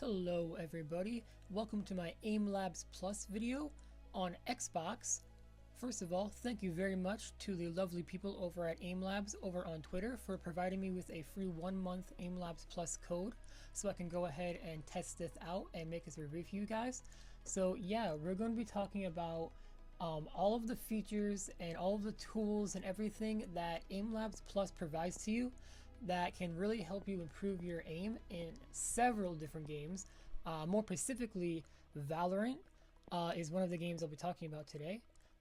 Hello everybody, welcome to my aimlabs plus video on Xbox. First of all, thank you very much to the lovely people over at aimlabs over on Twitter for providing me with a free 1-month aimlabs plus code so I can go ahead and test this out and make this review for you guys. So yeah, we're going to be talking about all of the features and all of the tools and everything that aimlabs plus provides to you that can really help you improve your aim in several different games. More specifically, Valorant is one of the games I'll be talking about today.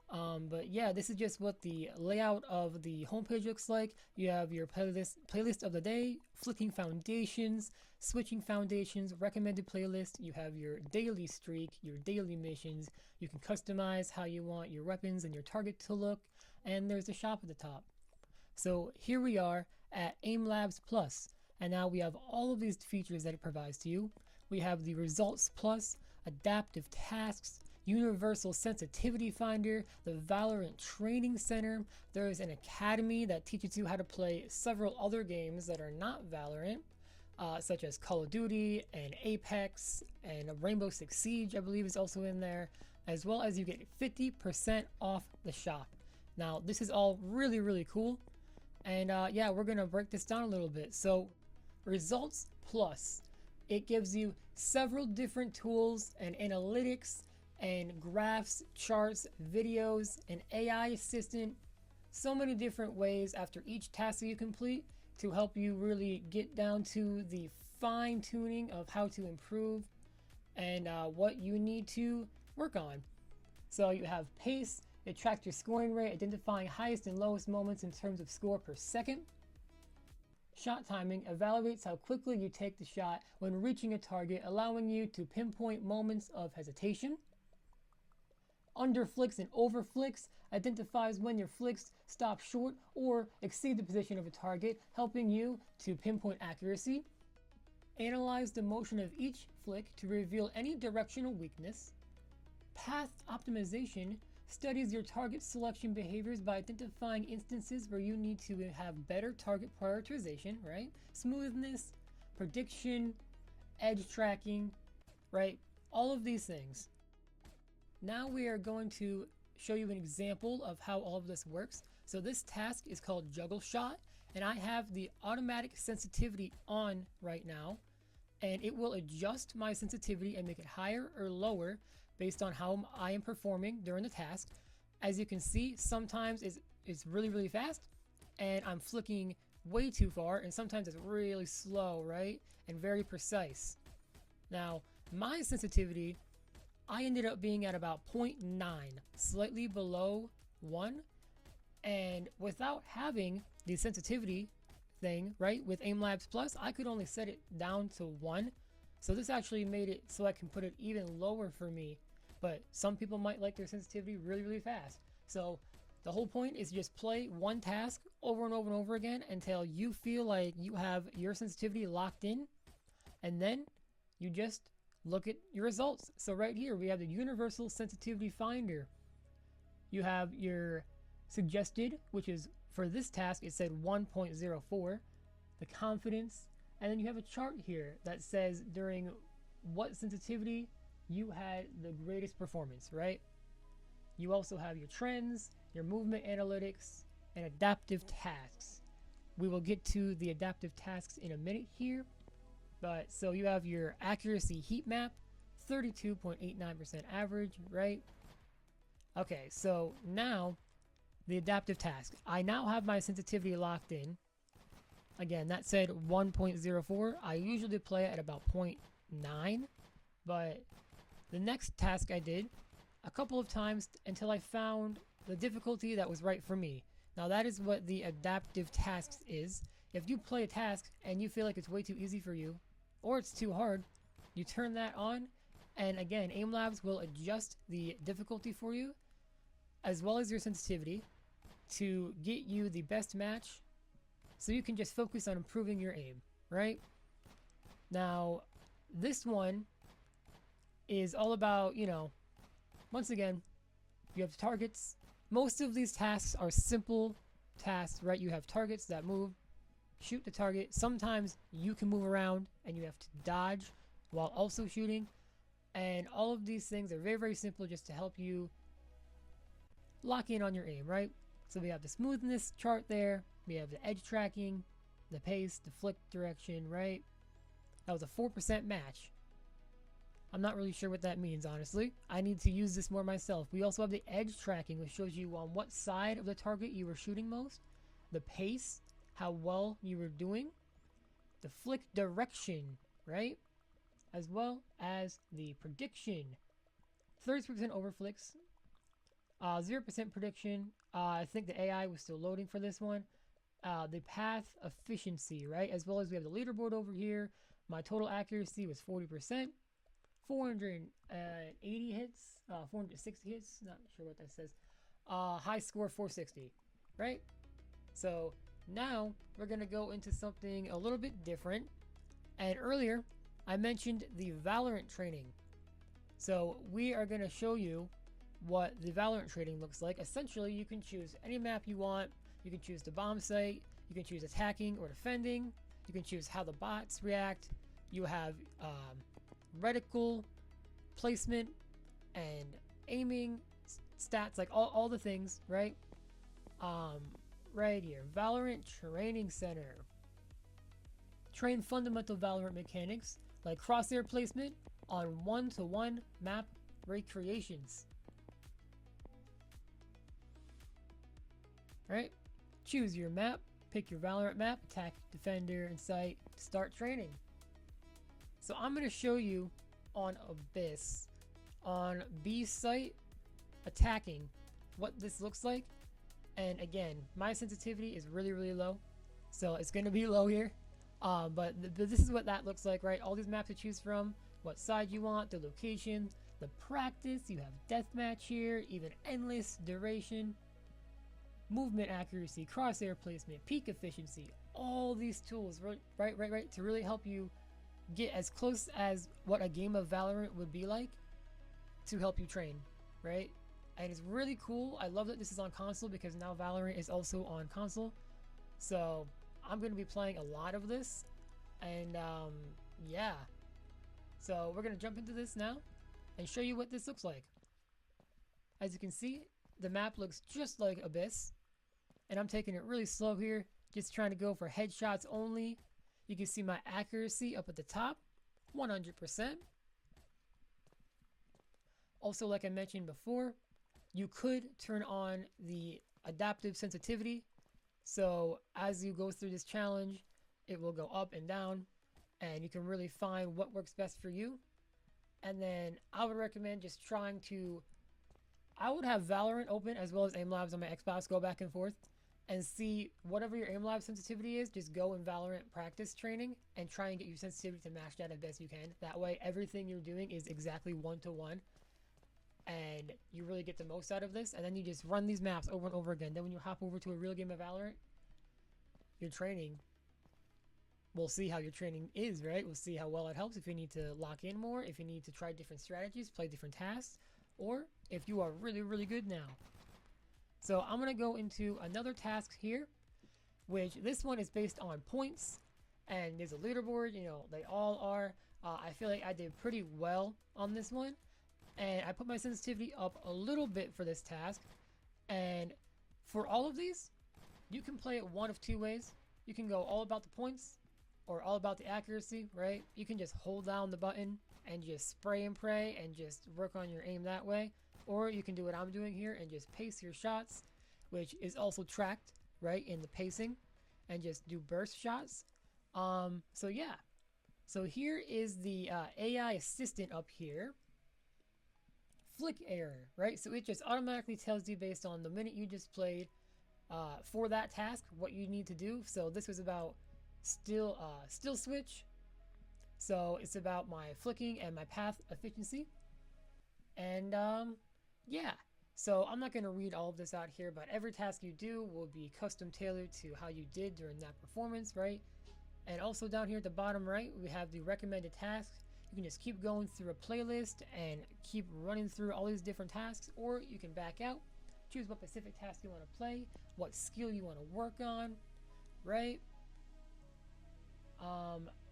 But yeah, this is just what the layout of the homepage looks like. You have your playlist of the day, flicking foundations, switching foundations, recommended playlist. You have your daily streak, your daily missions. You can customize how you want your weapons and your target to look, and there's a shop at the top. So here we are at aimlabs plus, and now we have all of these features that it provides to you. We have the results plus, adaptive tasks, universal sensitivity finder, the Valorant training center. There is an academy that teaches you how to play several other games that are not Valorant, such as Call of Duty and Apex and Rainbow Six Siege, I believe, is also in there, as well as you get 50% off the shop. Now, this is all really cool. And yeah, we're going to break this down a little bit. So results plus, it gives you several different tools and analytics and graphs, charts, videos, an AI assistant, so many different ways after each task that you complete to help you really get down to the fine tuning of how to improve and what you need to work on. So you have pace. It tracks your scoring rate, identifying highest and lowest moments in terms of score per second. Shot timing evaluates how quickly you take the shot when reaching a target, allowing you to pinpoint moments of hesitation. Under flicks and over flicks identifies when your flicks stop short or exceed the position of a target, helping you to pinpoint accuracy. Analyze the motion of each flick to reveal any directional weakness. Path optimization studies your target selection behaviors by identifying instances where you need to have better target prioritization, right? Smoothness, prediction, edge tracking, right? All of these things. Now we are going to show you an example of how all of this works. So this task is called Juggle Shot, and I have the automatic sensitivity on right now, and it will adjust my sensitivity and make it higher or lower based on how I am performing during the task. As you can see, sometimes it's really fast and I'm flicking way too far, and sometimes it's really slow, right? And very precise. Now, my sensitivity, I ended up being at about 0.9, slightly below 1. And without having the sensitivity thing, right, with aimlabs plus, I could only set it down to 1. So this actually made it so I can put it even lower for me. But some people might like their sensitivity really fast. So the whole point is just play one task over and over again until you feel like you have your sensitivity locked in. And then you just look at your results. So right here we have the universal sensitivity finder. You have your suggested, which is for this task, it said 1.04, the confidence, and then you have a chart here that says during what sensitivity you had the greatest performance, right? You also have your trends, your movement analytics, and adaptive tasks. We will get to the adaptive tasks in a minute here, but so you have your accuracy heat map, 32.89% average, right? Okay, so now the adaptive task. I now have my sensitivity locked in. Again, that said 1.04. I usually play at about 0.9, but the next task I did a couple of times until I found the difficulty that was right for me. Now that is what the adaptive tasks is. If you play a task and you feel like it's way too easy for you, or it's too hard, you turn that on, and again, aimlabs will adjust the difficulty for you, as well as your sensitivity, to get you the best match, so you can just focus on improving your aim, right? Now, this one is all about, once again, you have targets. Most of these tasks are simple tasks, right? You have targets that move, shoot the target. Sometimes you can move around and you have to dodge while also shooting. And all of these things are very, very simple just to help you lock in on your aim, right? So we have the smoothness chart there. We have the edge tracking, the pace, the flick direction, right? That was a 4% match. I'm not really sure what that means, honestly. I need to use this more myself. We also have the edge tracking, which shows you on what side of the target you were shooting most. The pace, how well you were doing. The flick direction, right? As well as the prediction. 30% over flicks. 0% prediction. I think the AI was still loading for this one. The path efficiency, right? As well as we have the leaderboard over here. My total accuracy was 40%. 480 hits, 460 hits, not sure what that says. High score 460, right? So now we're gonna go into something a little bit different. And earlier I mentioned the Valorant training. So we are gonna show you what the Valorant training looks like. Essentially, you can choose any map you want. You can choose the bomb site. You can choose attacking or defending. You can choose how the bots react. You have reticle placement and aiming stats, like all the things, right? Right here, Valorant Training Center. Train fundamental Valorant mechanics like crosshair placement on one-to-one map recreations. Right? Choose your map, pick your Valorant map, attack, defender, and site, start training. So I'm going to show you on Abyss, on B site, attacking, what this looks like. And again, my sensitivity is really, really low, so it's going to be low here. But this is what that looks like, right? All these maps to choose from, what side you want, the location, the practice, you have deathmatch here, even endless duration, movement accuracy, crosshair placement, peak efficiency, all these tools, right, to really help you get as close as what a game of Valorant would be like to help you train, right? And it's really cool. I love that this is on console because now Valorant is also on console. So I'm going to be playing a lot of this. And yeah. So we're going to jump into this now and show you what this looks like. As you can see, the map looks just like Abyss. And I'm taking it really slow here, just trying to go for headshots only. You can see my accuracy up at the top, 100%. Also, like I mentioned before, you could turn on the adaptive sensitivity. So as you go through this challenge, it will go up and down, and you can really find what works best for you. And then I would recommend just trying to, I would have Valorant open as well as aimlabs on my Xbox, go back and forth, and see whatever your aimlab sensitivity is, just go in Valorant practice training and try and get your sensitivity to match that as best you can. That way everything you're doing is exactly one-to-one and you really get the most out of this. And then you just run these maps over and over again. Then when you hop over to a real game of Valorant, your training, we'll see how your training is, right? We'll see how well it helps, if you need to lock in more, if you need to try different strategies, play different tasks, or if you are really, really good now. So I'm going to go into another task here, which this one is based on points, and there's a leaderboard, you know, they all are. I feel like I did pretty well on this one, and I put my sensitivity up a little bit for this task. And for all of these, you can play it one of two ways. You can go all about the points or all about the accuracy, right? You can just hold down the button and just spray and pray and just work on your aim that way. Or you can do what I'm doing here and just pace your shots, which is also tracked, right, in the pacing, and just do burst shots. So yeah. So here is the AI assistant up here. Flick error, right? So it just automatically tells you based on the minute you just played for that task what you need to do. So this was about still switch. So it's about my flicking and my path efficiency. And yeah, so I'm not going to read all of this out here, but every task you do will be custom tailored to how you did during that performance, right? And also down here at the bottom right, we have the recommended tasks. You can just keep going through a playlist and keep running through all these different tasks, or you can back out, choose what specific task you want to play, what skill you want to work on, right?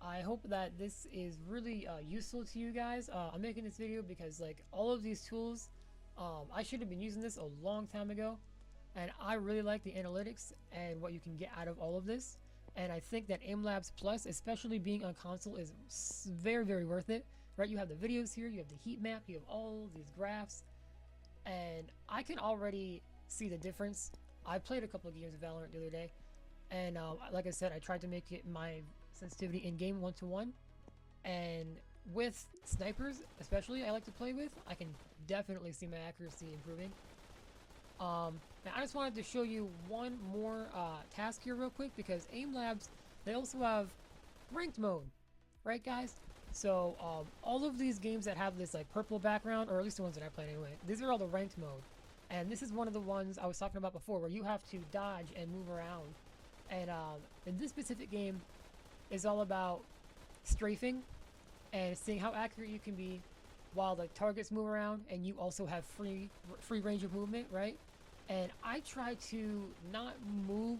I hope that this is really useful to you guys. I'm making this video because like all of these tools, I should have been using this a long time ago, and I really like the analytics and what you can get out of all of this. And I think that aimlabs plus, especially being on console, is very, very worth it. Right? You have the videos here, you have the heat map, you have all these graphs, and I can already see the difference. I played a couple of games of Valorant the other day, and like I said, I tried to make it my sensitivity in game 1-to-1, and with snipers especially I like to play with, I can definitely see my accuracy improving. Now I just wanted to show you one more task here real quick, because aimlabs, they also have ranked mode, right guys? So all of these games that have this like purple background, or at least the ones that I played anyway, these are all the ranked mode. And this is one of the ones I was talking about before, where you have to dodge and move around. And in this specific game is all about strafing and seeing how accurate you can be while the targets move around, and you also have free range of movement, right? And I try to not move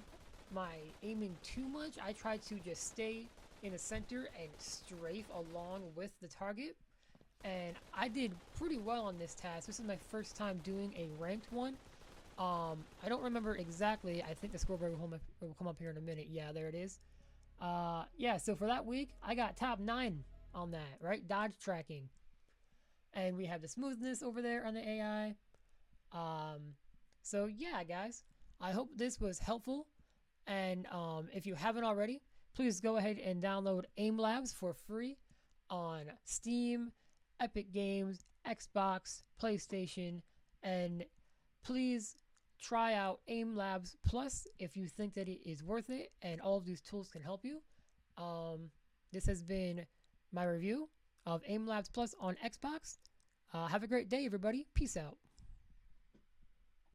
my aiming too much. I try to just stay in the center and strafe along with the target. And I did pretty well on this task. This is my first time doing a ranked one. I don't remember exactly. I think the scoreboard will come up here in a minute. Yeah, there it is. Yeah, so for that week, I got top 9 on that, right? Dodge tracking. And we have the smoothness over there on the AI. So yeah, guys, I hope this was helpful. And if you haven't already, please go ahead and download aimlabs for free on Steam, Epic Games, Xbox, PlayStation, and please try out aimlabs plus if you think that it is worth it and all of these tools can help you. This has been my review of aimlabs plus on Xbox. Have a great day, everybody. Peace out.